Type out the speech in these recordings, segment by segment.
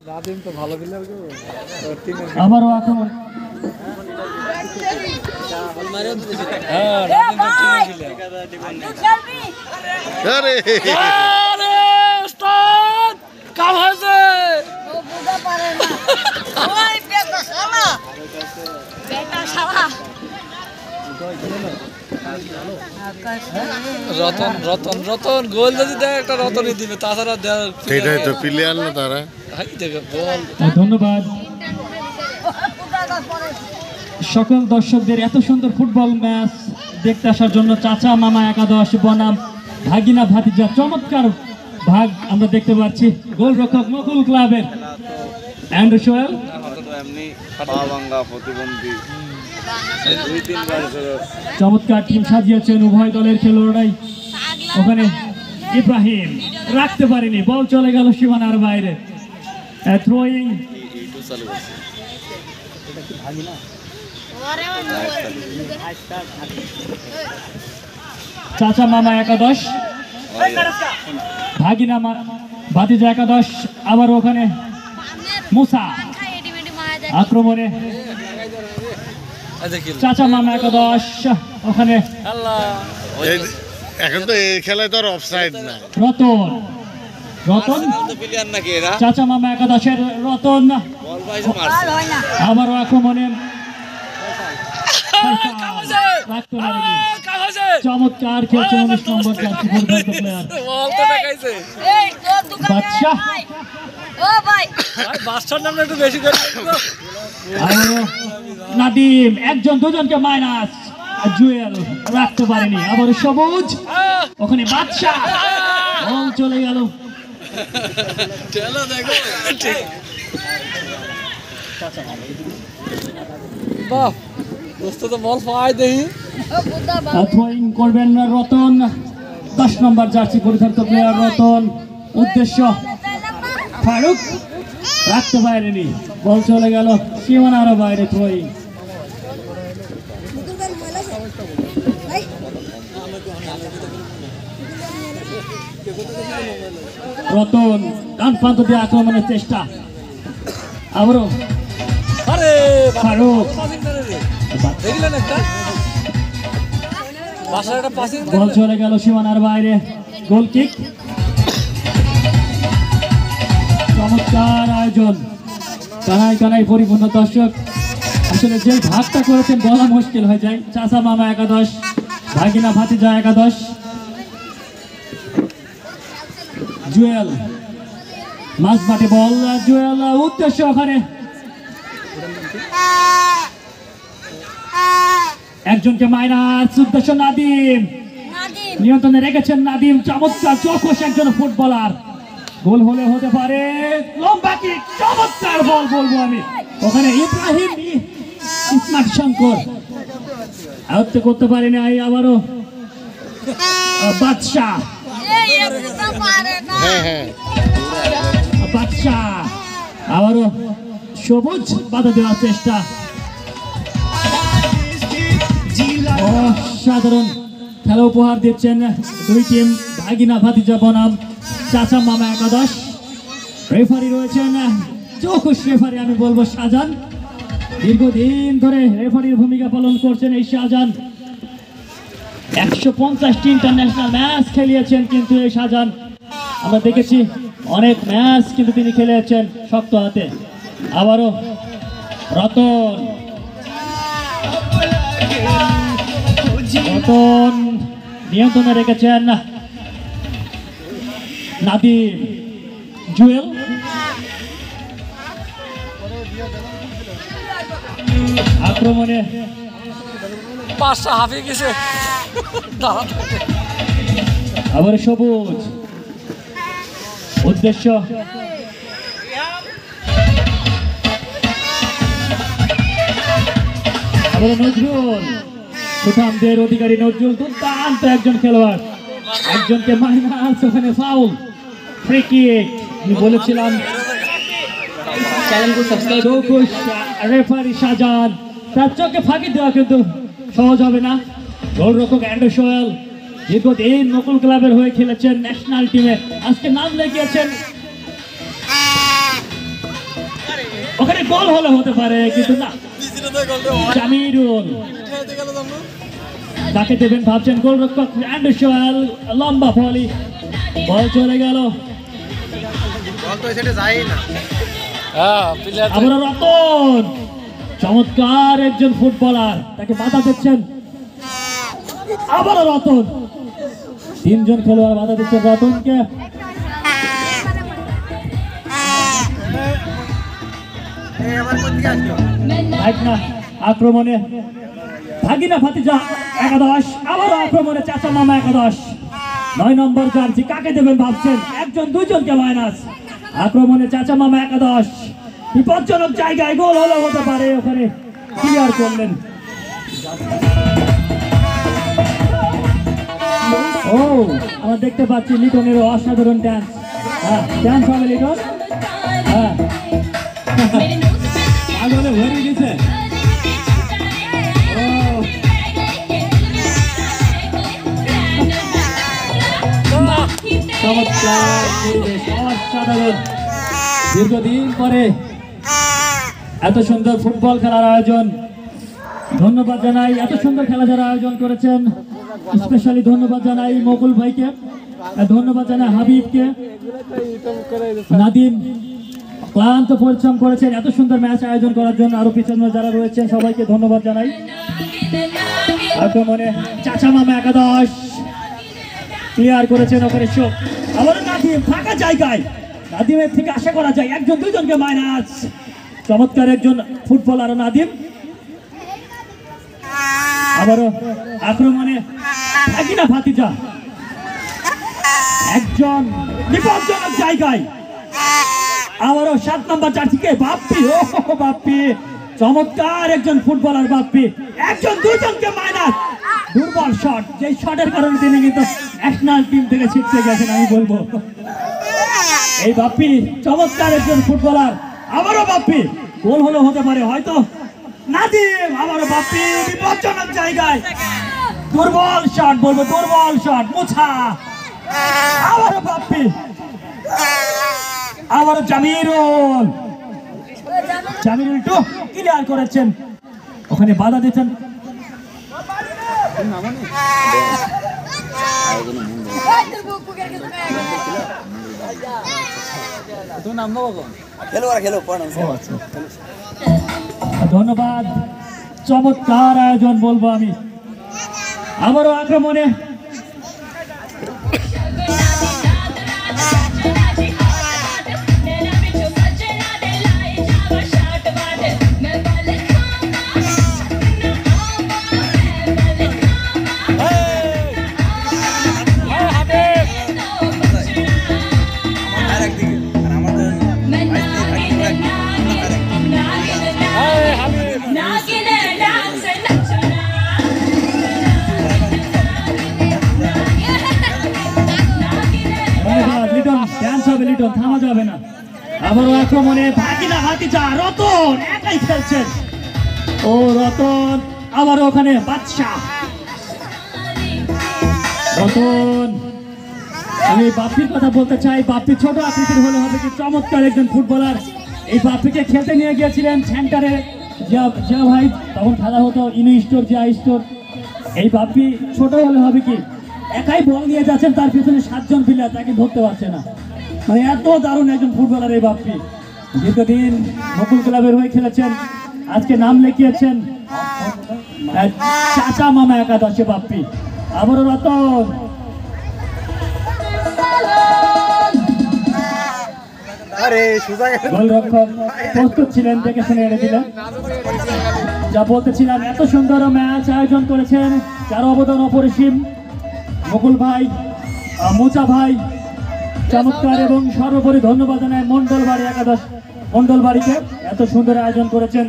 রাদিম তো ভালো প্লেয়ার গো। আবারও আক্রমণ। হ্যাঁ রাদিম তো প্লেয়ার। আরে আরে স্টার্ট কাম হয়েছে। ও বুঝা পারে না। ওই বেটা শালা। বেটা শালা। রতন রতন রতন গোল যদি দেয় একটা রতনই দিবে তাছাড়া দেওয়ার সেটাই তো প্লেয়ার না তারা। হাই দেখো বল। ধন্যবাদ সকল দর্শকদের এত সুন্দর ফুটবল ম্যাচ দেখতে আসার জন্য। চাচা মামা একাদশ বনাম ভাগিনা ভাতিজা চমৎকার ভাগ আমরা দেখতে পাচ্ছি। গোলরক্ষক মকুল ক্লাবের অ্যান্ড্রু সোয়েল এমনি পা ভাঙ্গা প্রতিবন্ধী চমৎকার টিম সাজিয়েছেন উভয় দলের খেলোয়াড়রাই। ওখানে ইব্রাহিম রাখতে পারেনি, বল চলে গেল সীমানার বাইরে। থ্রোয়িং চাচা মামা একাদশ ভাগিনা ভাতিজা একাদশ। আবার ওখানে মুসা আক্রমণে চাচা মামা একাদশ। ওখানে এখন তো এই খেলায় তো আর অফসাইড না। রতন রতন প্লেয়ার নাকি এরা চাচা মামা একাদশের রতন বল পাইছে মারছে আবারও আক্রমণে রাখতে পারেনি। চমৎকার খেলছে 19 নম্বর জার্সি পরিধানিত প্লেয়ার বল তো দেখাইছে। এই তোর দোকানে বাদশা। ও ভাই ভাই বাদশার নামটা একটু বেশি করে দিও। আবারও নাদিম একজন দুজনকে মাইনাস। জুয়েল রাখতে পারেনি। আবার সবুজ ওখানে বাদশা বল চলে গেল। চলো দেখো বাহ দোস্ত তো বল পাই দেই। ও বুঝা বাবা থ্রোয়িং করবেন রতন 10 নম্বর জার্সি পরিধানিত প্লেয়ার রতন। উদ্দেশ্য ফারুক রাখতে পারেনি, বল চলে গেল সীমানার বাইরে। থ্রোয়িং রতন ডান প্রান্ত দিয়ে আক্রমণের চেষ্টা। আবারও আরে ফারুক পাসিং করে রে দেখলেন একটা বাসার একটা পাসিং বল চলে গেল সীমানার বাইরে। গোল কিক। চমৎকার আয়োজন, কানায় কানায় পরিপূর্ণ দর্শক। আসলে যে ভাগটা করেছেন বলা মুশকিল হয়ে যায়। চাচা মামা একাদশ ভাগিনা ভাতিজা একাদশ। জুয়েল মাঝ মাঠে বল। জুয়েল উদ্দেশ্য ওখানে একজনকে মাইনাস। উদ্দেশ্য নাদিম নাদিম নিয়ন্ত্রণে রেখেছেন। নাদিম চমৎকার চৌকস একজন ফুটবলার। গোল হলে হতে পারে। লম্বা কিক চমৎকার বল বলবো আমি। ওখানে ইব্রাহিম ইসমাত শঙ্কর আয়ত্ত করতে পারেনি। আবারও বাদশা এই বুঝা পারে না হ্যাঁ হ্যাঁ বাদশা আবারও সবুজ বাধা দেওয়ার চেষ্টা। অসাধারণ খেলা উপহার দিচ্ছেন দুই টিম ভাগিনা ভাতিজা বনাম চাচা মামা একাদশ। রেফারি রয়েছেন চৌকুশ রেফারি আমি বলবো শাহজাহান। দীর্ঘদিন ধরে রেফারির ভূমিকা পালন করছেন এই শাহজাহান। 150টি ইন্টারন্যাশনাল ম্যাচ খেলিয়েছেন কিন্তু এই শাহজাহান। আমরা দেখেছি অনেক ম্যাচ কিন্তু তিনি খেলেছেন শক্ত হাতে। আবারও রতন রতন নিয়ন্ত্রণে রেখেছেন। নাদিম জুয়েল আক্রমণে পাঁচটা হাফিয়ে গেছে। আবার সবুজ উদ্দেশ্য আবার নজরুল সুঠামদের অধিকারী নজরুল দুর্দান্ত একজন খেলোয়াড়। একজনকে মাইনাস। ওখানে ফাউল ফ্রি কিক। আমি বলেছিলাম চ্যানেলকে সাবস্ক্রাইব করুন। রেফারি শাহজাহান তার চোখে ফাঁকি দেওয়া কিন্তু সহজ হবে না। গোলরক্ষক অ্যান্ড্রু সোয়েল দীর্ঘদিন নকুল ক্লাবের হয়ে খেলেছেন ন্যাশনাল টিমে। আজকে নাম লেগিয়েছেন ওখানে গোল হলে হতে পারে, কিন্তু না। জামিরুল তাকে দেবেন ভাবছেন গোলরক্ষক অ্যান্ডারসন, লম্বা ভলি, বল চলে গেল। হ্যাঁ প্লেয়ার আবার রতন, চমৎকার একজন ফুটবলার, তাকে বাধা দিচ্ছেন। আবার রতন, তিনজন খেলোয়াড় বাধা দিচ্ছেন রতনকে। ভাগনা আক্রমণে, ভাগিনা ভাতিজা একাদশ, আবার আক্রমণে চাচা মামা একাদশ। 9 নম্বর জার্সি কাকে দেবেন ভাবছেন, একজন দুইজনকে মাইনাস। আক্রমণে চাচা মামা একাদশ, বিপজ্জনক জায়গায় গোল হলে হতে পারে, ওখানে ক্লিয়ার করলেন। ও আমরা দেখতে পাচ্ছি লিটনের অসাধারণ ডান্স। হ্যাঁ ডান্স হবে লিটন। হ্যাঁ আগলে ভরে দিয়েছে। ও চমৎকার পরিবেশ, অসাধারণ। দীর্ঘদিন পরে এত সুন্দর ফুটবল খেলার আয়োজন, ধন্যবাদ জানাই। এত সুন্দর খেলা যারা আয়োজন করেছেন, স্পেশালি ধন্যবাদ জানাই মকুল ভাইকে, ধন্যবাদ জানাই হাবিবকে, নাদিম ক্লান্ত পরিশ্রম করেছেন এত সুন্দর ম্যাচ আয়োজন করার জন্য। আরো পিছনে যারা রয়েছেন সবাইকে ধন্যবাদ জানাই। আক্রমণে চাচা মামা একাদশ ক্লিয়ার করেছেন, ওখানে শোক। আবার নাদিম ফাঁকা জায়গায়, নাদিমের থেকে আশা করা যায় একজন দুইজনকে মাইনাস। চমৎকার একজন ফুটবলার নাদিম। আবারও আক্রমণে ভাগিনা ভাতিজা, একজন বিপজ্জনক জায়গায়। আবারও 7 নম্বর জার্সিকে বাপ্পি, ও বাপ্পি চমৎকার একজন ফুটবলার বাপ্পি, একজন দুইজনকে মাইনাস। দুর্বল শট, যে শটের কারণে তিনি কিন্তু ন্যাশনাল টিম থেকে ছিটকে গেছেন আমি বলবো। এই বাপ্পি চমৎকার একজন ফুটবলার, আবারও বাপ্পি গোল হলে হতে পারে হয়তো। নাদিম আবারও বাপ্পি বিপজ্জনক জায়গায়, দুর্বল শট বলবো, দুর্বল শট মুছা। আবারও বাপ্পি, আবারও জামিরুল, জামিরুল টু ক্লিয়ার করেছেন, ওখানে বাধা দিচ্ছেন। ধন্যবাদ, চমৎকার আয়োজন বলবো আমি। আবারও আক্রমণে লিটন থামা যাবে না। আবারও আক্রমণে ভাগিনা ভাতিজা রতন একাই খেলছেন, ও রতন আবারও ওখানে বাদশাহ রতন। আমি বাপ্পির কথা বলতে চাই, বাপ্পি ছোট আকৃতির হলে হবে কি চমৎকার একজন ফুটবলার। এই বাপ্পিকে খেলতে নিয়ে গিয়েছিলেন সেন্টারে জিয়া ভাই, তখন খেলা হতো ইনো স্টোর, জিয়া স্টোর। এই বাপ্পি ছোট হলে হবে কি একাই বল নিয়ে যাচ্ছেন, তার পিছনে 7 জন প্লেয়ার তাকে ধরতে পারছে না, মানে এত দারুণ একজন ফুটবলার এই বাপ্পি। দীর্ঘদিন মুকুল ক্লাবের হয়ে খেলেছেন, আজকে নাম লিখিয়েছেন চাচা মামা একাদশে বাপ্পি। আবারও রতন, গোলরক্ষক প্রস্তুত ছিলেন, দেখে শুনে এনে দিলেন। যা বলতেছিলাম, এত সুন্দর ম্যাচ আয়োজন করেছেন, যার অবদান অপরিসীম। মুকুল ভাই, মোচা ভাই চমৎকার, এবং সর্বোপরি ধন্যবাদ জানাই মন্ডল বাড়ি একাদশ, মন্ডল বাড়িকে এত সুন্দর আয়োজন করেছেন।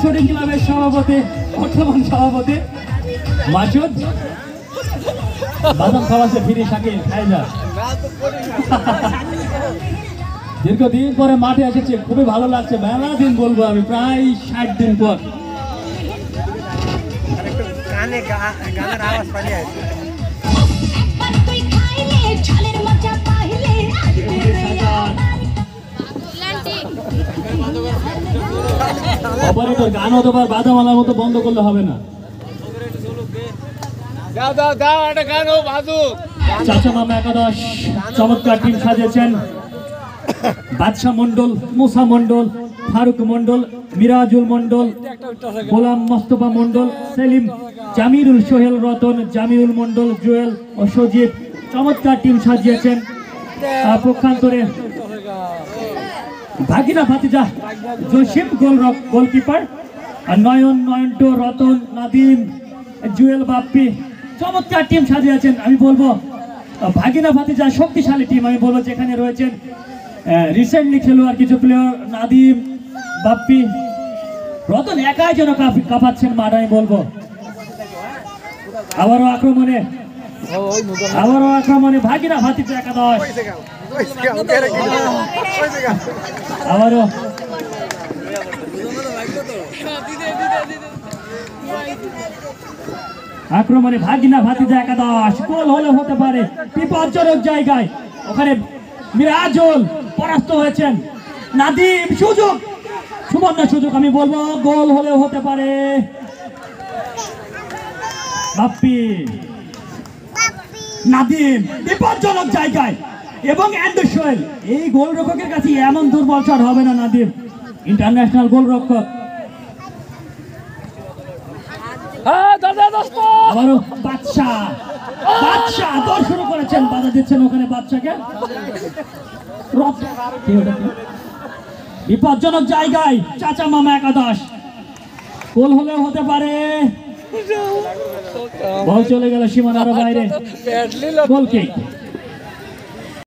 শুটিং ক্লাবের সভাপতি, বর্তমান সভাপতি মাসুদ, বাদাম খাওয়াছে ফিরে শাকিল খাই যা। দীর্ঘদিন পরে মাঠে এসেছে, খুবই ভালো লাগছে। মেলা দিন বলবো আমি, প্রায় 60 দিন পর। একবার তুই খাইলে ছালের মজা পাইলে আসবে রে অপারেটর গান অথবা বাদামালার মতো বন্ধ করলে হবে না। দাও দাও দাও একটা গান ও বাজু চাচা মামা একাদশ চমৎকার টিম সাজিয়েছেন। বাদশাহ মন্ডল, মুসা মন্ডল, ফারুক মন্ডল, মিরাজুল মন্ডল, গোলাম মোস্তফা মন্ডল, সেলিম, জামিরুল, সোহেল, রতন, জামিউল মন্ডল, জুয়েল ও সজীব চমৎকার টিম সাজিয়েছেন। পক্ষান্তরে ভাগিনা ভাতিজা জসিম গোলকিপার, আর নয়ন, নয়ন্টো, রতন, নাদিম, জুয়েল, বাপ্পি চমৎকার টিম সাজিয়েছেন। আমি বলবো ভাগিনা ভাতিজা শক্তিশালী টিম। আমি বলবো যেখানে রয়েছেন রিসেন্টলি খেলোয়াড় কিছু প্লেয়ার, নাদিম, বাপ্পি, রতন একাই যেন কাঁপাচ্ছেন মাঠ। আমি বলবো আবারও আক্রমণে ভাগিনা ভাতিজা একাদশ। আবারও আক্রমণে ভাগিনা ভাতিজা একাদশ। গোল হলে হতে পারে, বিপজ্জনক জায়গায় ওখানে মিরাজুল পরাস্ত হয়েছেন। নাদিম, সুযোগ, সুবর্ণ সুযোগ। আমি বলবো গোল হলেও হতে পারে। বাপ্পি, নাদিম বিপজ্জনক জায়গায় এবং অ্যান্ড্রু সোহেল। এই গোলরক্ষকের কাছে এমন দুর্বল শট হবে না। নাদিম ইন্টারন্যাশনাল গোলরক্ষক। আবারও বাদশাহ দৌড় শুরু করেছেন, বাধা দিচ্ছেন ওখানে বাদশাকে। বিপজ্জনক জায়গায় চাচা মামা একাদশ। গোল হলেও হতে পারে। বল চলে গেল সীমানার বাইরে। গোল কিক।